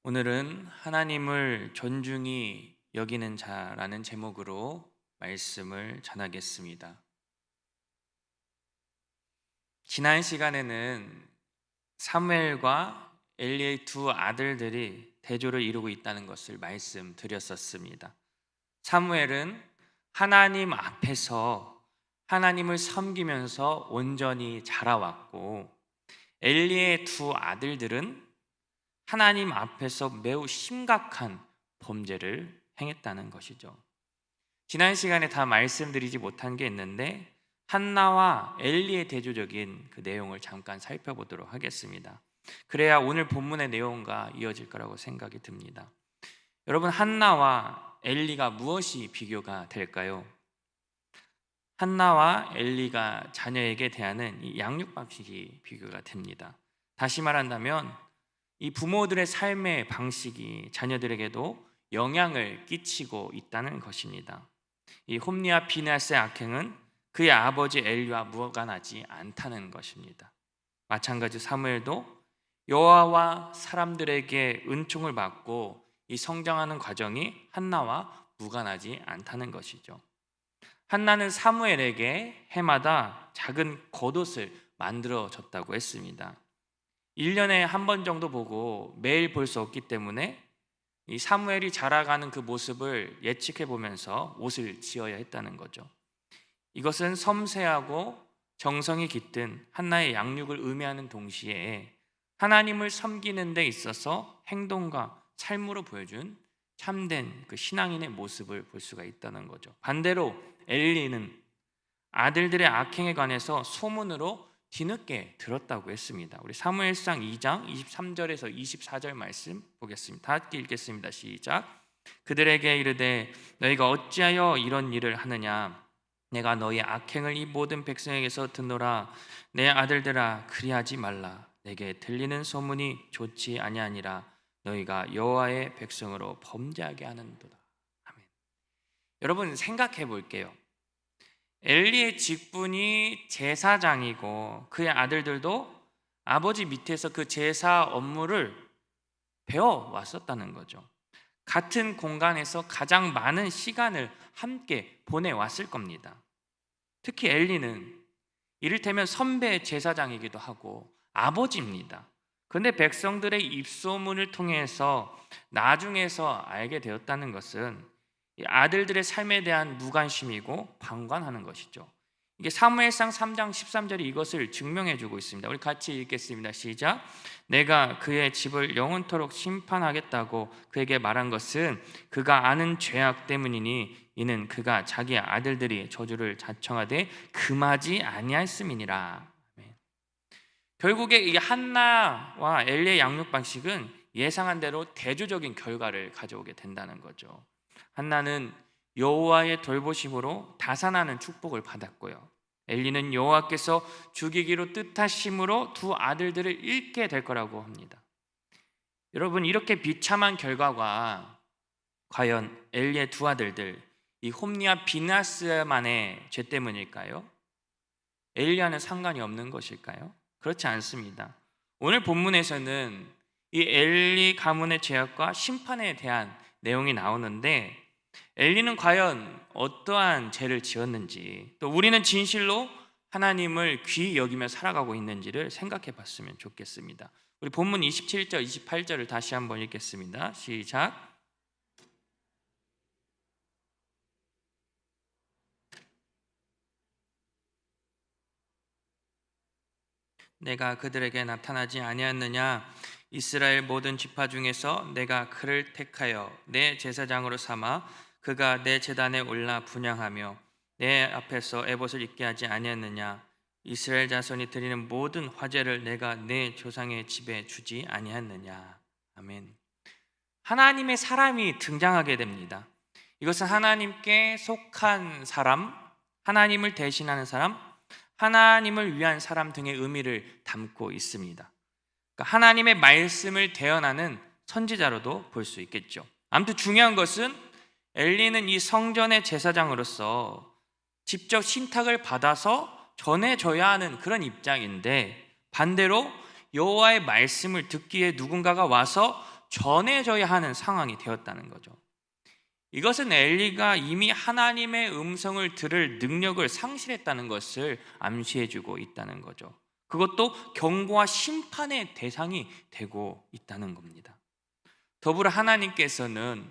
오늘은 하나님을 존중히 여기는 자라는 제목으로 말씀을 전하겠습니다. 지난 시간에는 사무엘과 엘리의 두 아들들이 대조를 이루고 있다는 것을 말씀드렸었습니다. 사무엘은 하나님 앞에서 하나님을 섬기면서 온전히 자라왔고, 엘리의 두 아들들은 하나님 앞에서 매우 심각한 범죄를 행했다는 것이죠. 지난 시간에 다 말씀드리지 못한 게 있는데, 한나와 엘리의 대조적인 그 내용을 잠깐 살펴보도록 하겠습니다. 그래야 오늘 본문의 내용과 이어질 거라고 생각이 듭니다. 여러분, 한나와 엘리가 무엇이 비교가 될까요? 한나와 엘리가 자녀에게 대하는 이 양육 방식이 비교가 됩니다. 다시 말한다면 이 부모들의 삶의 방식이 자녀들에게도 영향을 끼치고 있다는 것입니다. 이 홈리와 비나스의 악행은 그의 아버지 엘리와 무관하지 않다는 것입니다. 마찬가지 사무엘도 여호와와 사람들에게 은총을 받고 이 성장하는 과정이 한나와 무관하지 않다는 것이죠. 한나는 사무엘에게 해마다 작은 겉옷을 만들어 줬다고 했습니다. 1년에 한 번 정도 보고 매일 볼 수 없기 때문에 이 사무엘이 자라가는 그 모습을 예측해 보면서 옷을 지어야 했다는 거죠. 이것은 섬세하고 정성이 깃든 한나의 양육을 의미하는 동시에 하나님을 섬기는 데 있어서 행동과 삶으로 보여준 참된 그 신앙인의 모습을 볼 수가 있다는 거죠. 반대로 엘리는 아들들의 악행에 관해서 소문으로 뒤늦게 들었다고 했습니다. 우리 사무엘상 2장 23절에서 24절 말씀 보겠습니다. 다 함께 읽겠습니다. 시작. 그들에게 이르되 너희가 어찌하여 이런 일을 하느냐? 내가 너희 악행을 이 모든 백성에게서 듣노라. 내 아들들아, 그리하지 말라. 내게 들리는 소문이 좋지 아니하니라. 너희가 여호와의 백성으로 범죄하게 하는도다. 아멘. 여러분, 생각해 볼게요. 엘리의 직분이 제사장이고 그의 아들들도 아버지 밑에서 그 제사 업무를 배워왔었다는 거죠. 같은 공간에서 가장 많은 시간을 함께 보내왔을 겁니다. 특히 엘리는 이를테면 선배 제사장이기도 하고 아버지입니다. 그런데 백성들의 입소문을 통해서 나중에서 알게 되었다는 것은 아들들의 삶에 대한 무관심이고 방관하는 것이죠. 이게 사무엘상 3장 13절이 이것을 증명해 주고 있습니다. 우리 같이 읽겠습니다. 시작. 내가 그의 집을 영원토록 심판하겠다고 그에게 말한 것은 그가 아는 죄악 때문이니 이는 그가 자기 아들들이 저주를 자청하되 금하지 아니하였음이니라. 결국에 이 한나와 엘리의 양육 방식은 예상한 대로 대조적인 결과를 가져오게 된다는 거죠. 한나는 여호와의 돌보심으로 다산하는 축복을 받았고요. 엘리는 여호와께서 죽이기로 뜻하심으로 두 아들들을 잃게 될 거라고 합니다. 여러분, 이렇게 비참한 결과가 과연 엘리의 두 아들들, 이 홈리와 비나스만의 죄 때문일까요? 엘리와는 상관이 없는 것일까요? 그렇지 않습니다. 오늘 본문에서는 이 엘리 가문의 죄악과 심판에 대한 내용이 나오는데, 엘리는 과연 어떠한 죄를 지었는지, 또 우리는 진실로 하나님을 귀히 여기며 살아가고 있는지를 생각해 봤으면 좋겠습니다. 우리 본문 27절, 28절을 다시 한번 읽겠습니다. 시작. 내가 그들에게 나타나지 아니하였느냐? 이스라엘 모든 지파 중에서 내가 그를 택하여 내 제사장으로 삼아 그가 내 제단에 올라 분향하며 내 앞에서 에봇을 입게 하지 아니하였느냐? 이스라엘 자손이 드리는 모든 화제를 내가 내 조상의 집에 주지 아니하였느냐? 아멘. 하나님의 사람이 등장하게 됩니다. 이것은 하나님께 속한 사람, 하나님을 대신하는 사람, 하나님을 위한 사람 등의 의미를 담고 있습니다. 그러니까 하나님의 말씀을 대언하는 선지자로도 볼 수 있겠죠. 아무튼 중요한 것은 엘리는 이 성전의 제사장으로서 직접 신탁을 받아서 전해줘야 하는 그런 입장인데, 반대로 여호와의 말씀을 듣기에 누군가가 와서 전해져야 하는 상황이 되었다는 거죠. 이것은 엘리가 이미 하나님의 음성을 들을 능력을 상실했다는 것을 암시해주고 있다는 거죠. 그것도 경고와 심판의 대상이 되고 있다는 겁니다. 더불어 하나님께서는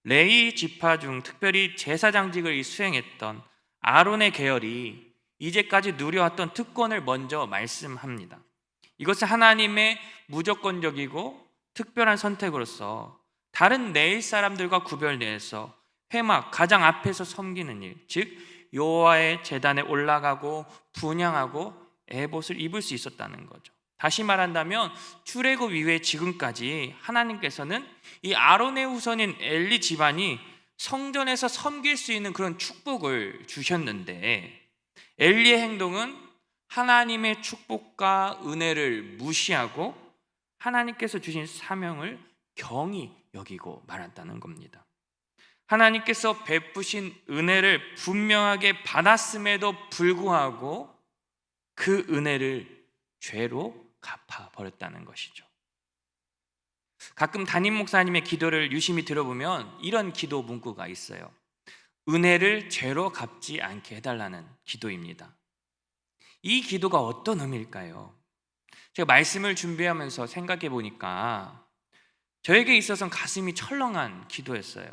레위 지파 중 특별히 제사장직을 수행했던 아론의 계열이 이제까지 누려왔던 특권을 먼저 말씀합니다. 이것은 하나님의 무조건적이고 특별한 선택으로서 다른 레위 사람들과 구별내서 회막 가장 앞에서 섬기는 일, 즉 여호와의 제단에 올라가고 분향하고 에봇을 입을 수 있었다는 거죠. 다시 말한다면 출애굽 이후에 지금까지 하나님께서는 이 아론의 후손인 엘리 집안이 성전에서 섬길 수 있는 그런 축복을 주셨는데, 엘리의 행동은 하나님의 축복과 은혜를 무시하고 하나님께서 주신 사명을 경히 여기고 말았다는 겁니다. 하나님께서 베푸신 은혜를 분명하게 받았음에도 불구하고 그 은혜를 죄로 갚아버렸다는 것이죠. 가끔 담임 목사님의 기도를 유심히 들어보면 이런 기도 문구가 있어요. 은혜를 죄로 갚지 않게 해달라는 기도입니다. 이 기도가 어떤 의미일까요? 제가 말씀을 준비하면서 생각해 보니까 저에게 있어서는 가슴이 철렁한 기도였어요.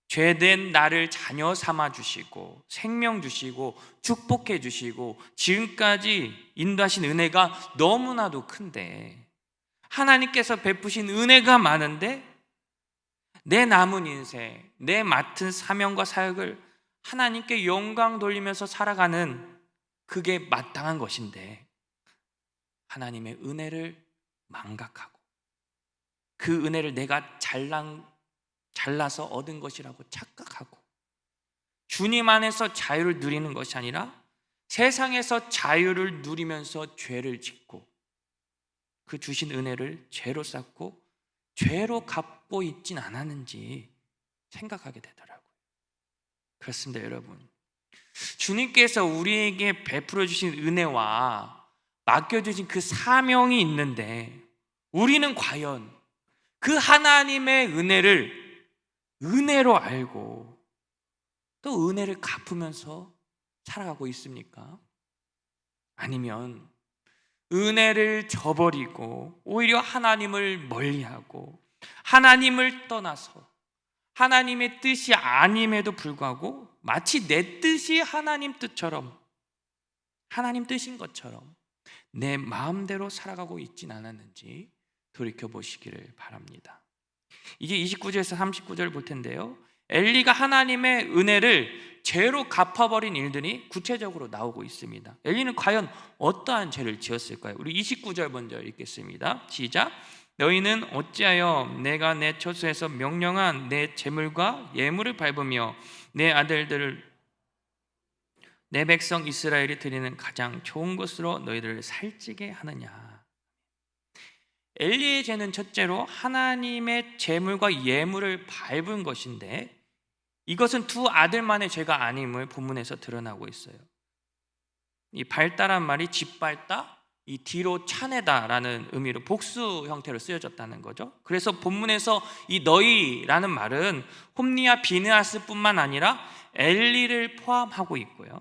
죄된 나를 자녀 삼아 주시고 생명 주시고 축복해 주시고 지금까지 인도하신 은혜가 너무나도 큰데, 하나님께서 베푸신 은혜가 많은데 내 남은 인생, 내 맡은 사명과 사역을 하나님께 영광 돌리면서 살아가는, 그게 마땅한 것인데 하나님의 은혜를 망각하고 그 은혜를 내가 잘나서 얻은 것이라고 착각하고 주님 안에서 자유를 누리는 것이 아니라 세상에서 자유를 누리면서 죄를 짓고 그 주신 은혜를 죄로 쌓고 죄로 갚고 있진 않았는지 생각하게 되더라고요. 그렇습니다, 여러분. 주님께서 우리에게 베풀어 주신 은혜와 맡겨주신 그 사명이 있는데, 우리는 과연 그 하나님의 은혜를 은혜로 알고 또 은혜를 갚으면서 살아가고 있습니까? 아니면 은혜를 저버리고 오히려 하나님을 멀리하고 하나님을 떠나서 하나님의 뜻이 아님에도 불구하고 마치 내 뜻이 하나님 뜻처럼, 하나님 뜻인 것처럼 내 마음대로 살아가고 있진 않았는지 돌이켜보시기를 바랍니다. 이제 29절에서 39절을 볼 텐데요, 엘리가 하나님의 은혜를 죄로 갚아버린 일들이 구체적으로 나오고 있습니다. 엘리는 과연 어떠한 죄를 지었을까요? 우리 29절 먼저 읽겠습니다. 시작. 너희는 어찌하여 내가 내 처소에서 명령한 내 제물과 예물을 밟으며 내 아들들을 내 백성 이스라엘이 드리는 가장 좋은 것으로 너희들을 살찌게 하느냐. 엘리의 죄는 첫째로 하나님의 제물과 예물을 밟은 것인데, 이것은 두 아들만의 죄가 아님을 본문에서 드러나고 있어요. 이 밟다란 말이 짓밟다, 이 뒤로 차내다라는 의미로 복수 형태로 쓰여졌다는 거죠. 그래서 본문에서 이 너희라는 말은 홈리와 비느하스뿐만 아니라 엘리를 포함하고 있고요,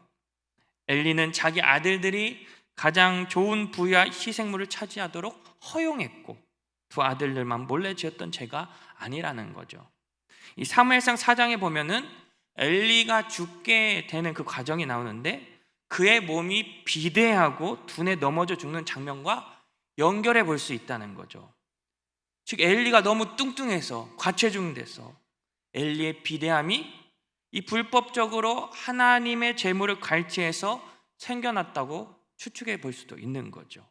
엘리는 자기 아들들이 가장 좋은 부와 희생물을 차지하도록 허용했고 두 아들들만 몰래 지었던 죄가 아니라는 거죠. 이 사무엘상 4장에 보면은 엘리가 죽게 되는 그 과정이 나오는데, 그의 몸이 비대하고 둔에 넘어져 죽는 장면과 연결해 볼 수 있다는 거죠. 즉 엘리가 너무 뚱뚱해서 과체중돼서 엘리의 비대함이 이 불법적으로 하나님의 제물을 갈취해서 생겨났다고 추측해 볼 수도 있는 거죠.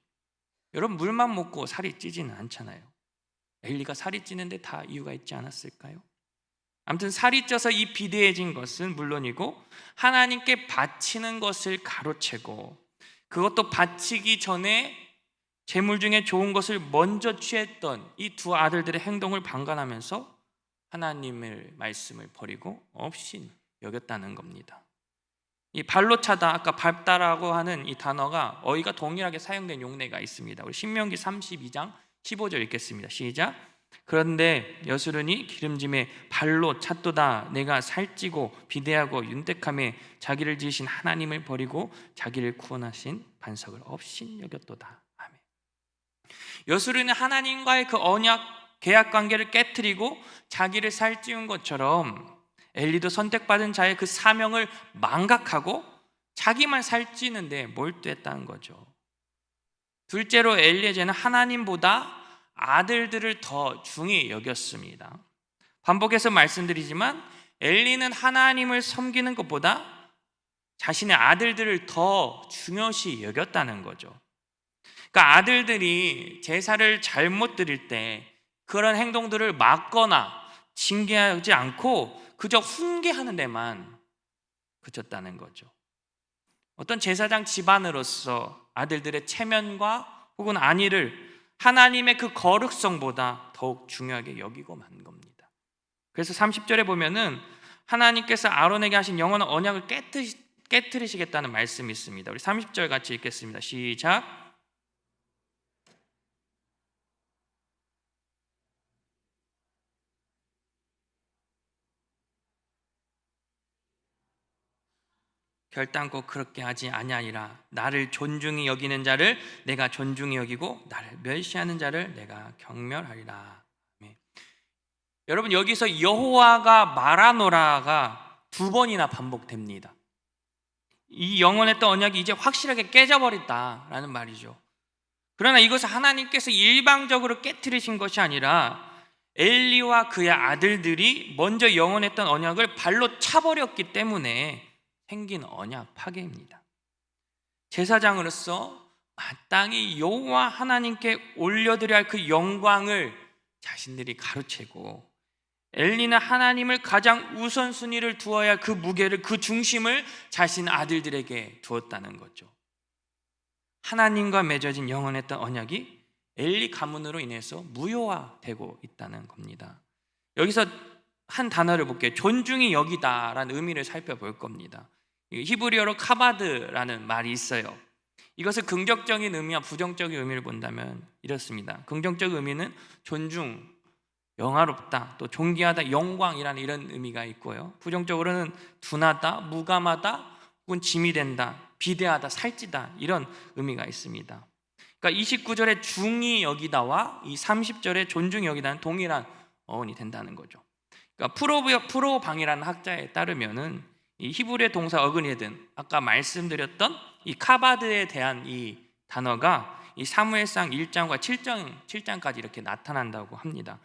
여러분, 물만 먹고 살이 찌지는 않잖아요. 엘리가 살이 찌는데 다 이유가 있지 않았을까요? 아무튼 살이 쪄서 이 비대해진 것은 물론이고 하나님께 바치는 것을 가로채고 그것도 바치기 전에 제물 중에 좋은 것을 먼저 취했던 이 두 아들들의 행동을 방관하면서 하나님의 말씀을 버리고 없인 여겼다는 겁니다. 이 발로 차다, 아까 밟다라고 하는 이 단어가 어휘가 동일하게 사용된 용례가 있습니다. 우리 신명기 32장 15절 읽겠습니다. 시작. 그런데 여수론이 기름짐에 발로 찼도다. 내가 살찌고 비대하고 윤택함에 자기를 지으신 하나님을 버리고 자기를 구원하신 반석을 없인 여겼도다. 아멘. 여수론은 하나님과의 그 언약 계약 관계를 깨뜨리고 자기를 살찌운 것처럼 엘리도 선택받은 자의 그 사명을 망각하고 자기만 살찌는데 몰두했다는 거죠. 둘째로 엘리에제는 하나님보다 아들들을 더 중히 여겼습니다. 반복해서 말씀드리지만 엘리는 하나님을 섬기는 것보다 자신의 아들들을 더 중요시 여겼다는 거죠. 그러니까 아들들이 제사를 잘못 드릴 때 그런 행동들을 막거나 징계하지 않고 그저 훈계하는 데만 그쳤다는 거죠. 어떤 제사장 집안으로서 아들들의 체면과 혹은 안위를 하나님의 그 거룩성보다 더욱 중요하게 여기고 만 겁니다. 그래서 30절에 보면은 하나님께서 아론에게 하신 영원한 언약을 깨뜨리시겠다는 말씀이 있습니다. 우리 30절 같이 읽겠습니다. 시작. 결단코 그렇게 하지 아니하리라. 나를 존중히 여기는 자를 내가 존중히 여기고 나를 멸시하는 자를 내가 경멸하리라. 네. 여러분, 여기서 여호와가 말하노라가 두 번이나 반복됩니다. 이 영원했던 언약이 이제 확실하게 깨져버렸다라는 말이죠. 그러나 이것을 하나님께서 일방적으로 깨뜨리신 것이 아니라 엘리와 그의 아들들이 먼저 영원했던 언약을 발로 차버렸기 때문에 생긴 언약 파괴입니다. 제사장으로서 마땅히 여호와 하나님께 올려드려야 할 그 영광을 자신들이 가로채고 엘리는 하나님을 가장 우선순위를 두어야 할 그 무게를, 그 중심을 자신 아들들에게 두었다는 거죠. 하나님과 맺어진 영원했던 언약이 엘리 가문으로 인해서 무효화되고 있다는 겁니다. 여기서 한 단어를 볼게요. 존중히 여기다라는 의미를 살펴볼 겁니다. 히브리어로 카바드라는 말이 있어요. 이것을 긍정적인 의미와 부정적인 의미를 본다면 이렇습니다. 긍정적 의미는 존중, 영화롭다, 또 존귀하다, 영광이라는 이런 의미가 있고요. 부정적으로는 둔하다, 무감하다, 혹은 짐이 된다, 비대하다, 살찌다 이런 의미가 있습니다. 그러니까 29절의 중히 여기다와 이 30절의 존중히 여기다는 동일한 어원이 된다는 거죠. 그러니까 프로방이라는 학자에 따르면은 이 히브리의 동사 어그니든 아까 말씀드렸던 이 카바드에 대한 이 단어가 이 사무엘상 1장과 7장까지 이렇게 나타난다고 합니다.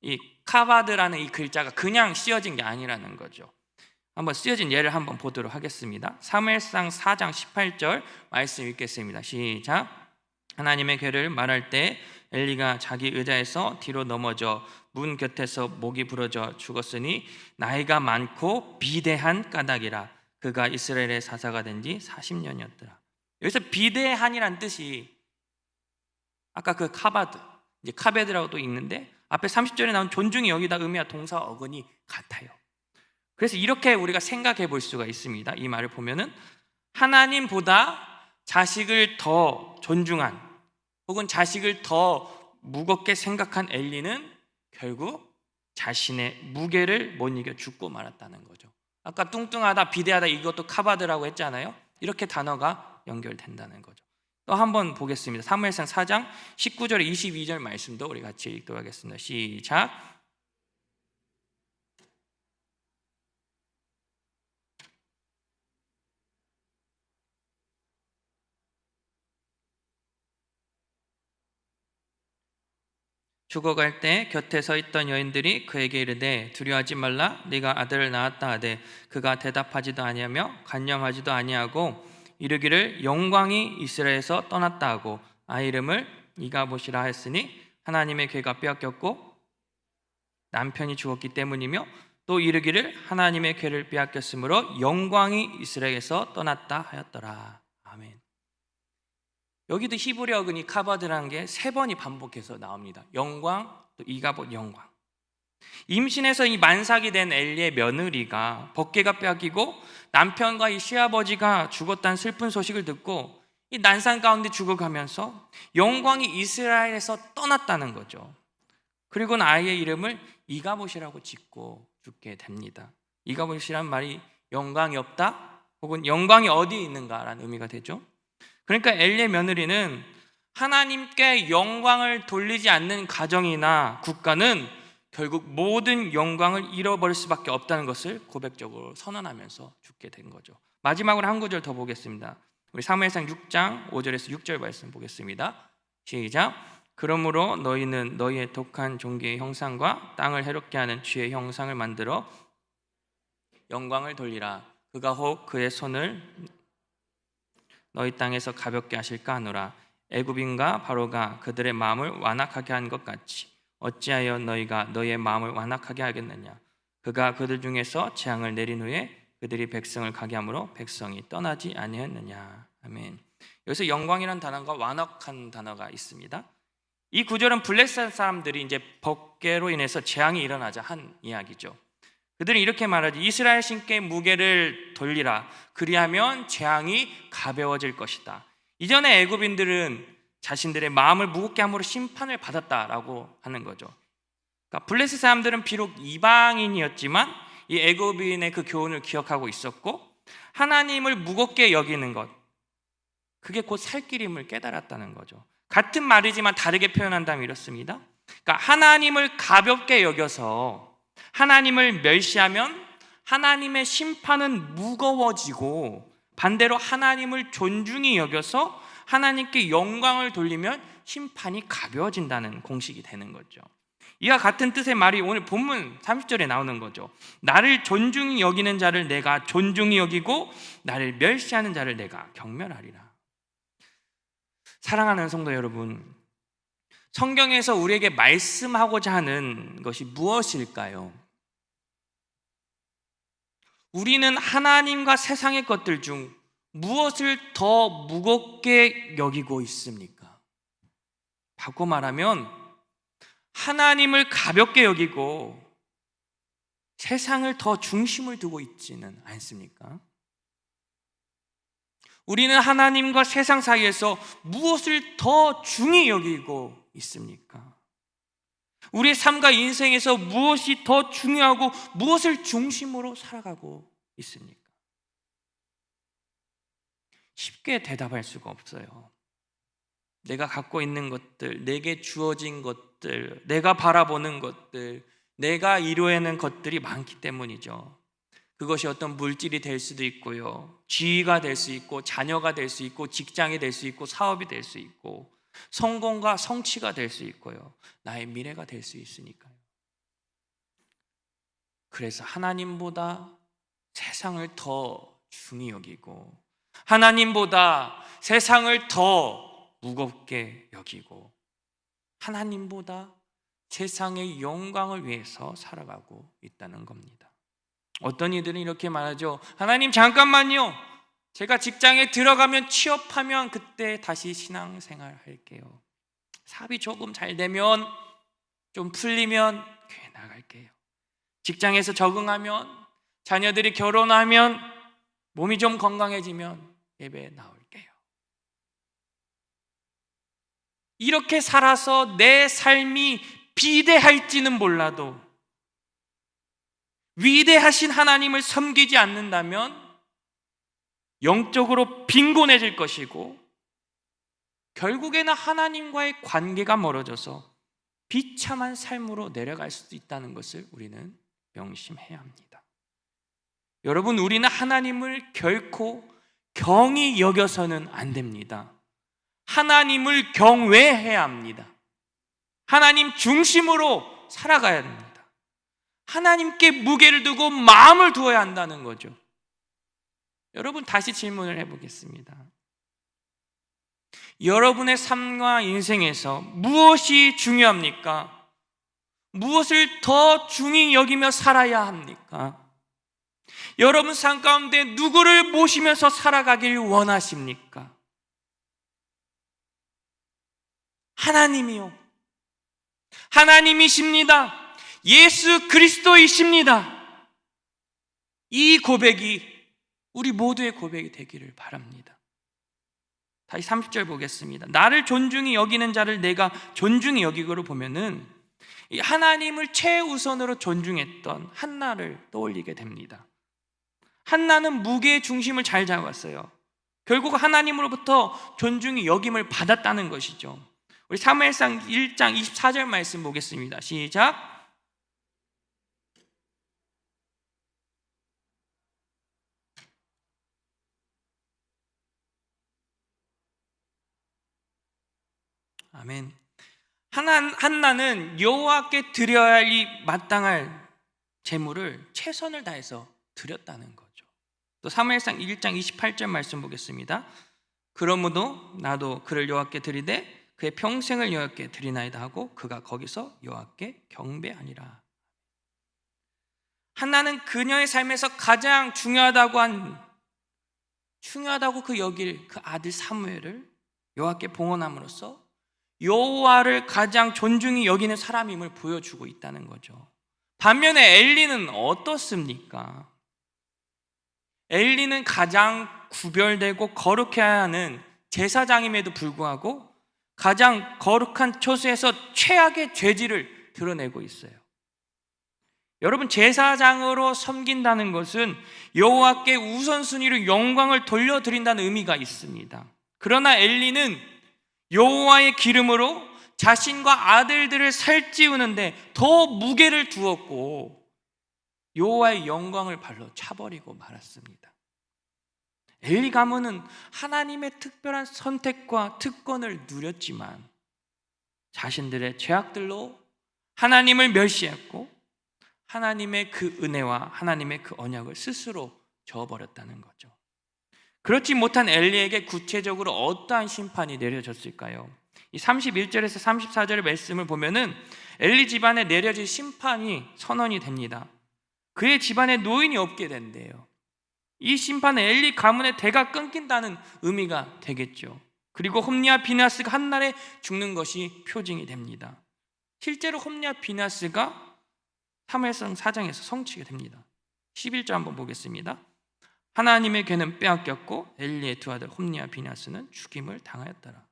이 카바드라는 이 글자가 그냥 씌어진 게 아니라는 거죠. 한번 쓰여진 예를 한번 보도록 하겠습니다. 사무엘상 4장 18절 말씀 읽겠습니다. 시작. 하나님의 괴를 말할 때 엘리가 자기 의자에서 뒤로 넘어져 문 곁에서 목이 부러져 죽었으니 나이가 많고 비대한 까닭이라. 그가 이스라엘의 사사가 된 지 40년이었더라. 여기서 비대한이란 뜻이 아까 그 카바드, 이제 카베드라고도 있는데 앞에 30절에 나온 존중이 여기다 의미와 동사 어근이 같아요. 그래서 이렇게 우리가 생각해 볼 수가 있습니다. 이 말을 보면은 하나님보다 자식을 더 존중한 혹은 자식을 더 무겁게 생각한 엘리는 결국 자신의 무게를 못 이겨 죽고 말았다는 거죠. 아까 뚱뚱하다, 비대하다 이것도 카바드라고 했잖아요. 이렇게 단어가 연결된다는 거죠. 또 한번 보겠습니다. 사무엘상 4장 19절 22절 말씀도 우리 같이 읽도록 하겠습니다. 시작. 죽어갈 때 곁에 서 있던 여인들이 그에게 이르되 두려워하지 말라, 네가 아들을 낳았다 하되 그가 대답하지도 아니하며 간념하지도 아니하고 이르기를 영광이 이스라엘에서 떠났다 하고 아이 이름을 이가봇이라 하였으니 하나님의 괴가 빼앗겼고 남편이 죽었기 때문이며 또 이르기를 하나님의 괴를 빼앗겼으므로 영광이 이스라엘에서 떠났다 하였더라. 아멘. 여기도 히브리어 어근이 카바드라는 게 3번이 반복해서 나옵니다. 영광, 또 이가봇 영광. 임신해서 이 만삭이 된 엘리의 며느리가 법궤가 빼앗기고 남편과 이 시아버지가 죽었다는 슬픈 소식을 듣고 이 난상 가운데 죽어가면서 영광이 이스라엘에서 떠났다는 거죠. 그리고는 아이의 이름을 이가봇이라고 짓고 죽게 됩니다. 이가봇이란 말이 영광이 없다 혹은 영광이 어디에 있는가라는 의미가 되죠. 그러니까 엘리의 며느리는 하나님께 영광을 돌리지 않는 가정이나 국가는 결국 모든 영광을 잃어버릴 수밖에 없다는 것을 고백적으로 선언하면서 죽게 된 거죠. 마지막으로 한 구절 더 보겠습니다. 우리 사무엘상 6장 5절에서 6절 말씀 보겠습니다. 시작. 그러므로 너희는 너희의 독한 종기의 형상과 땅을 해롭게 하는 쥐의 형상을 만들어 영광을 돌리라. 그가 혹 그의 손을 너희 땅에서 가볍게 하실까 하노라. 애굽인과 바로가 그들의 마음을 완악하게 한 것 같이 어찌하여 너희가 너희의 마음을 완악하게 하겠느냐. 그가 그들 중에서 재앙을 내린 후에 그들이 백성을 가게 함으로 백성이 떠나지 아니하였느냐. 아멘. 여기서 영광이라는 단어가 완악한 단어가 있습니다. 이 구절은 블레셋 사람들이 이제 번개로 인해서 재앙이 일어나자 한 이야기죠. 그들은 이렇게 말하지. 이스라엘 신께 무게를 돌리라. 그리하면 재앙이 가벼워질 것이다. 이전에 애굽인들은 자신들의 마음을 무겁게 함으로 심판을 받았다라고 하는 거죠. 그러니까 블레셋 사람들은 비록 이방인이었지만 이 애굽인의 그 교훈을 기억하고 있었고 하나님을 무겁게 여기는 것, 그게 곧 살 길임을 깨달았다는 거죠. 같은 말이지만 다르게 표현한다면 이렇습니다. 그러니까 하나님을 가볍게 여겨서 하나님을 멸시하면 하나님의 심판은 무거워지고, 반대로 하나님을 존중히 여겨서 하나님께 영광을 돌리면 심판이 가벼워진다는 공식이 되는 거죠. 이와 같은 뜻의 말이 오늘 본문 30절에 나오는 거죠. 나를 존중히 여기는 자를 내가 존중히 여기고 나를 멸시하는 자를 내가 경멸하리라. 사랑하는 성도 여러분, 성경에서 우리에게 말씀하고자 하는 것이 무엇일까요? 우리는 하나님과 세상의 것들 중 무엇을 더 무겁게 여기고 있습니까? 바꿔 말하면 하나님을 가볍게 여기고 세상을 더 중심을 두고 있지는 않습니까? 우리는 하나님과 세상 사이에서 무엇을 더 중히 여기고 있습니까? 우리의 삶과 인생에서 무엇이 더 중요하고 무엇을 중심으로 살아가고 있습니까? 쉽게 대답할 수가 없어요. 내가 갖고 있는 것들, 내게 주어진 것들, 내가 바라보는 것들, 내가 이루어내는 것들이 많기 때문이죠. 그것이 어떤 물질이 될 수도 있고요, 지위가 될 수 있고, 자녀가 될 수 있고, 직장이 될 수 있고, 사업이 될 수 있고, 성공과 성취가 될 수 있고요, 나의 미래가 될 수 있으니까요. 그래서 하나님보다 세상을 더 중히 여기고 하나님보다 세상을 더 무겁게 여기고 하나님보다 세상의 영광을 위해서 살아가고 있다는 겁니다. 어떤 이들은 이렇게 말하죠. 하나님 잠깐만요, 제가 직장에 들어가면 취업하면 그때 다시 신앙생활 할게요. 사업이 조금 잘 되면, 좀 풀리면 교회 나갈게요. 직장에서 적응하면, 자녀들이 결혼하면, 몸이 좀 건강해지면 예배에 나올게요. 이렇게 살아서 내 삶이 비대할지는 몰라도 위대하신 하나님을 섬기지 않는다면 영적으로 빈곤해질 것이고, 결국에는 하나님과의 관계가 멀어져서 비참한 삶으로 내려갈 수도 있다는 것을 우리는 명심해야 합니다. 여러분, 우리는 하나님을 결코 경히 여겨서는 안 됩니다. 하나님을 경외해야 합니다. 하나님 중심으로 살아가야 됩니다. 하나님께 무게를 두고 마음을 두어야 한다는 거죠. 여러분, 다시 질문을 해보겠습니다. 여러분의 삶과 인생에서 무엇이 중요합니까? 무엇을 더 중히 여기며 살아야 합니까? 여러분 삶 가운데 누구를 모시면서 살아가길 원하십니까? 하나님이요, 하나님이십니다. 예수 그리스도이십니다. 이 고백이 우리 모두의 고백이 되기를 바랍니다. 다시 30절 보겠습니다. 나를 존중히 여기는 자를 내가 존중히 여기고를 보면은 이 하나님을 최우선으로 존중했던 한나를 떠올리게 됩니다. 한나는 무게의 중심을 잘 잡았어요. 결국 하나님으로부터 존중이 여김을 받았다는 것이죠. 우리 사무엘상 1장 24절 말씀 보겠습니다. 시작. 아멘. 한나는 여호와께 드려야 할 이 마땅할 제물을 최선을 다해서 드렸다는 거죠. 또 사무엘상 1장 28절 말씀 보겠습니다. 그러므로 나도 그를 여호와께 드리되 그의 평생을 여호와께 드리나이다 하고 그가 거기서 여호와께 경배하니라. 한나는 그녀의 삶에서 가장 중요하다고 그 여길 그 아들 사무엘을 여호와께 봉헌함으로써 여호와를 가장 존중히 여기는 사람임을 보여주고 있다는 거죠. 반면에 엘리는 어떻습니까? 엘리는 가장 구별되고 거룩해야 하는 제사장임에도 불구하고 가장 거룩한 처소에서 최악의 죄질을 드러내고 있어요. 여러분, 제사장으로 섬긴다는 것은 여호와께 우선순위로 영광을 돌려드린다는 의미가 있습니다. 그러나 엘리는 여호와의 기름으로 자신과 아들들을 살찌우는데 더 무게를 두었고 여호와의 영광을 발로 차버리고 말았습니다. 엘리 가문은 하나님의 특별한 선택과 특권을 누렸지만 자신들의 죄악들로 하나님을 멸시했고 하나님의 그 은혜와 하나님의 그 언약을 스스로 저어버렸다는 거죠. 그렇지 못한 엘리에게 구체적으로 어떠한 심판이 내려졌을까요? 이 31절에서 34절의 말씀을 보면은 엘리 집안에 내려질 심판이 선언이 됩니다. 그의 집안에 노인이 없게 된대요. 이 심판은 엘리 가문의 대가 끊긴다는 의미가 되겠죠. 그리고 홈리와 비나스가 한날에 죽는 것이 표징이 됩니다. 실제로 홈리와 비나스가 사무엘상 4장에서 성취게 됩니다. 11절 한번 보겠습니다. 하나님의 괴는 빼앗겼고 엘리의 두 아들 홈리와 비나스는 죽임을 당하였더라.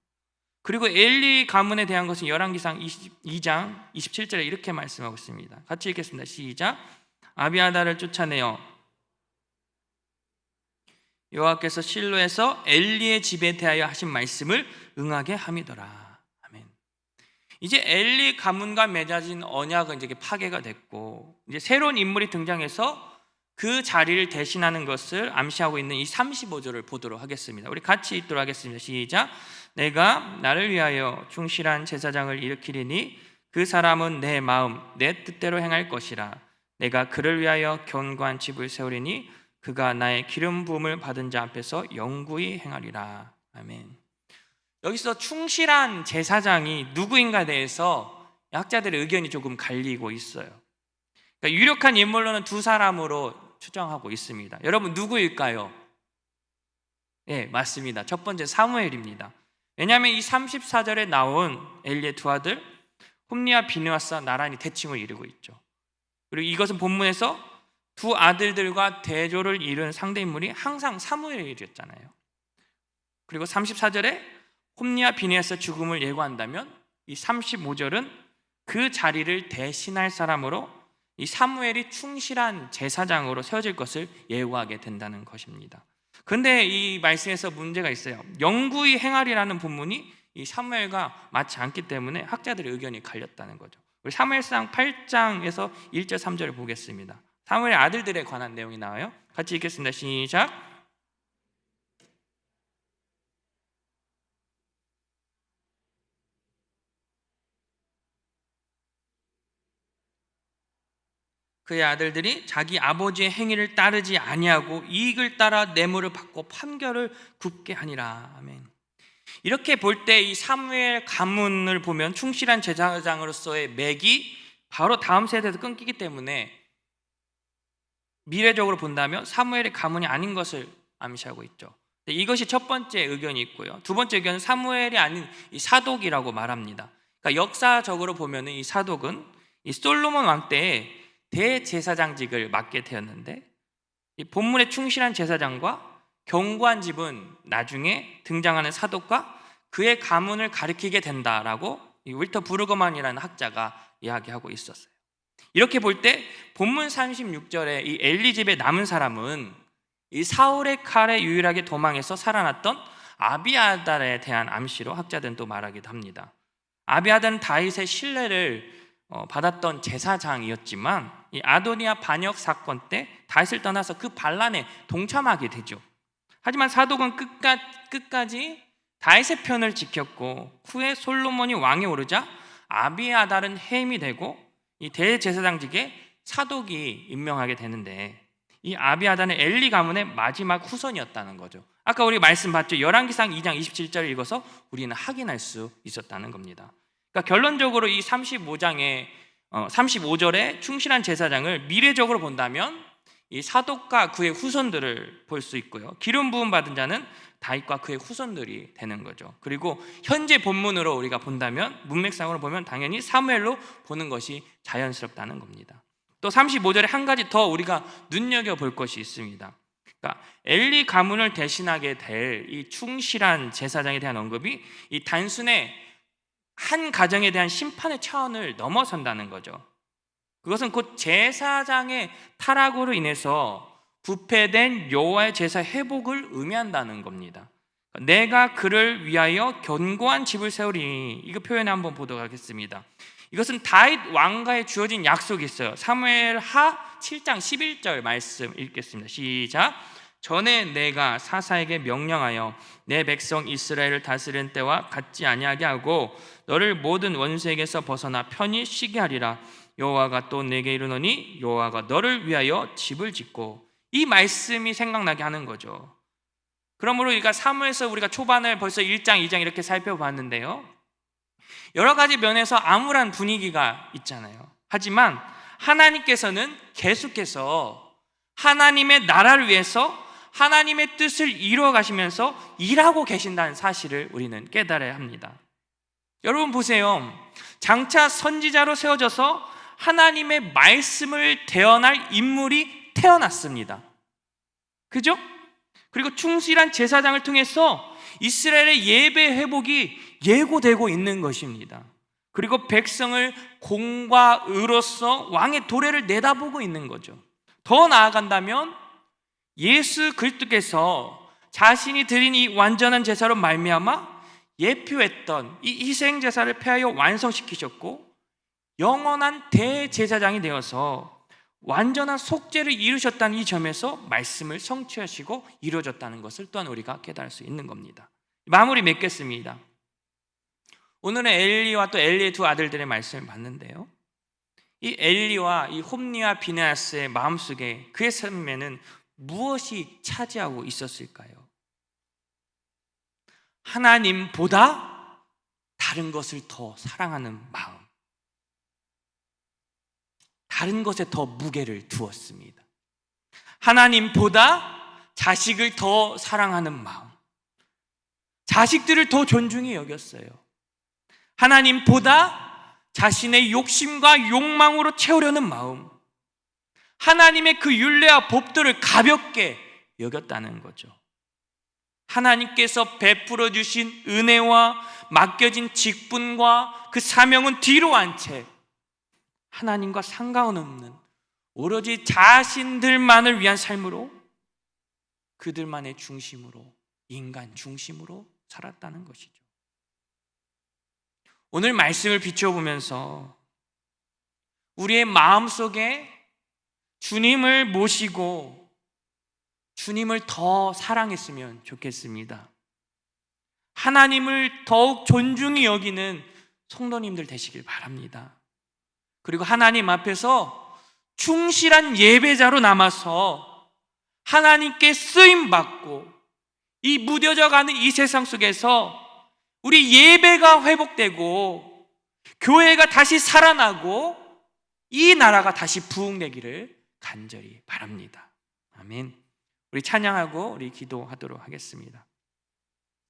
그리고 엘리 가문에 대한 것은 열왕기상 22장 27절에 이렇게 말씀하고 있습니다. 같이 읽겠습니다. 시작. 아비아다를 쫓아내어 여호와께서 실로에서 엘리의 집에 대하여 하신 말씀을 응하게 함이더라. 아멘. 이제 엘리 가문과 맺어진 언약은 이제 파괴가 됐고 이제 새로운 인물이 등장해서 그 자리를 대신하는 것을 암시하고 있는 이 35절을 보도록 하겠습니다. 우리 같이 읽도록 하겠습니다. 시작. 내가 나를 위하여 충실한 제사장을 일으키리니 그 사람은 내 마음 내 뜻대로 행할 것이라. 내가 그를 위하여 견고한 집을 세우리니 그가 나의 기름 부음을 받은 자 앞에서 영구히 행하리라. 아멘. 여기서 충실한 제사장이 누구인가에 대해서 학자들의 의견이 조금 갈리고 있어요. 그러니까 유력한 인물로는 두 사람으로 추정하고 있습니다. 여러분 누구일까요? 네, 맞습니다. 첫 번째 사무엘입니다. 왜냐하면 이 34절에 나온 엘리의 두 아들 홈리와 비느하스가 나란히 대칭을 이루고 있죠. 그리고 이것은 본문에서 두 아들들과 대조를 이룬 상대인물이 항상 사무엘이었잖아요. 그리고 34절에 홈리와 비느하스의 죽음을 예고한다면 이 35절은 그 자리를 대신할 사람으로 이 사무엘이 충실한 제사장으로 세워질 것을 예고하게 된다는 것입니다. 그런데 이 말씀에서 문제가 있어요. 영구히 행하리라는 본문이 이 사무엘과 맞지 않기 때문에 학자들의 의견이 갈렸다는 거죠. 우리 사무엘상 8장에서 1절 3절을 보겠습니다. 사무엘의 아들들에 관한 내용이 나와요. 같이 읽겠습니다. 시작. 그의 아들들이 자기 아버지의 행위를 따르지 아니하고 이익을 따라 뇌물을 받고 판결을 굽게 하니라. 아멘. 이렇게 볼 때 이 사무엘 가문을 보면 충실한 제사장으로서의 맥이 바로 다음 세대에서 끊기기 때문에 미래적으로 본다면 사무엘의 가문이 아닌 것을 암시하고 있죠. 이것이 첫 번째 의견이 있고요. 두 번째 의견은 사무엘이 아닌 이 사독이라고 말합니다. 그러니까 역사적으로 보면 이 사독은 이 솔로몬 왕 때에 대제사장직을 맡게 되었는데 이 본문의 충실한 제사장과 견고한 집은 나중에 등장하는 사독과 그의 가문을 가리키게 된다라고 이 윌터 부르그만이라는 학자가 이야기하고 있었어요. 이렇게 볼 때 본문 36절에 이 엘리 집에 남은 사람은 이 사울의 칼에 유일하게 도망해서 살아났던 아비아달에 대한 암시로 학자들은 또 말하기도 합니다. 아비아달은 다윗의 신뢰를 받았던 제사장이었지만 이 아도니아 반역 사건 때 다윗을 떠나서 그 반란에 동참하게 되죠. 하지만 사독은 끝까지 다윗의 편을 지켰고, 후에 솔로몬이 왕에 오르자 아비아달은 해임이 되고 이 대제사장직에 사독이 임명하게 되는데, 이 아비아달은 엘리 가문의 마지막 후손이었다는 거죠. 아까 우리 말씀 봤죠? 열왕기상 2장 27절을 읽어서 우리는 확인할 수 있었다는 겁니다. 그러니까 결론적으로 이 35절의 충실한 제사장을 미래적으로 본다면 이 사독과 그의 후손들을 볼 수 있고요, 기름 부음 받은 자는 다윗과 그의 후손들이 되는 거죠. 그리고 현재 본문으로 우리가 본다면, 문맥상으로 보면 당연히 사무엘로 보는 것이 자연스럽다는 겁니다. 또 35절에 한 가지 더 우리가 눈여겨볼 것이 있습니다. 그러니까 엘리 가문을 대신하게 될 이 충실한 제사장에 대한 언급이 이 단순의 한 가정에 대한 심판의 차원을 넘어선다는 거죠. 그것은 곧 제사장의 타락으로 인해서 부패된 여호와의 제사 회복을 의미한다는 겁니다. 내가 그를 위하여 견고한 집을 세우리니, 이거 표현을 한번 보도록 하겠습니다. 이것은 다윗 왕가에 주어진 약속이 있어요. 사무엘하 7장 11절 말씀 읽겠습니다. 시작. 전에 내가 사사에게 명령하여 내 백성 이스라엘을 다스리는 때와 같지 아니하게 하고 너를 모든 원수에게서 벗어나 편히 쉬게 하리라. 여호와가 또 내게 이르노니 여호와가 너를 위하여 집을 짓고, 이 말씀이 생각나게 하는 거죠. 그러므로 우리가 사무엘서 우리가 초반을 벌써 1장, 2장 이렇게 살펴봤는데요, 여러 가지 면에서 암울한 분위기가 있잖아요. 하지만 하나님께서는 계속해서 하나님의 나라를 위해서 하나님의 뜻을 이루어 가시면서 일하고 계신다는 사실을 우리는 깨달아야 합니다. 여러분 보세요. 장차 선지자로 세워져서 하나님의 말씀을 대언할 인물이 태어났습니다. 그죠? 그리고 충실한 제사장을 통해서 이스라엘의 예배 회복이 예고되고 있는 것입니다. 그리고 백성을 공과 의로서 왕의 도래를 내다보고 있는 거죠. 더 나아간다면 예수 그리스도께서 자신이 드린 이 완전한 제사로 말미암아 예표했던 이 희생 제사를 폐하여 완성시키셨고, 영원한 대제사장이 되어서 완전한 속죄를 이루셨다는 이 점에서 말씀을 성취하시고 이루어졌다는 것을 또한 우리가 깨달을 수 있는 겁니다. 마무리 맺겠습니다. 오늘은 엘리와 또 엘리의 두 아들들의 말씀을 봤는데요, 이 엘리와 이 홈리와 비느하스의 마음속에, 그의 삶에는 무엇이 차지하고 있었을까요? 하나님보다 다른 것을 더 사랑하는 마음, 다른 것에 더 무게를 두었습니다. 하나님보다 자식을 더 사랑하는 마음, 자식들을 더 존중히 여겼어요. 하나님보다 자신의 욕심과 욕망으로 채우려는 마음, 하나님의 그 율례와 법도를 가볍게 여겼다는 거죠. 하나님께서 베풀어 주신 은혜와 맡겨진 직분과 그 사명은 뒤로 한 채 하나님과 상관없는 오로지 자신들만을 위한 삶으로, 그들만의 중심으로, 인간 중심으로 살았다는 것이죠. 오늘 말씀을 비춰보면서 우리의 마음속에 주님을 모시고 주님을 더 사랑했으면 좋겠습니다. 하나님을 더욱 존중히 여기는 성도님들 되시길 바랍니다. 그리고 하나님 앞에서 충실한 예배자로 남아서 하나님께 쓰임받고 이 무뎌져 가는 이 세상 속에서 우리 예배가 회복되고 교회가 다시 살아나고 이 나라가 다시 부흥되기를 간절히 바랍니다. 아멘. 우리 찬양하고 우리 기도하도록 하겠습니다.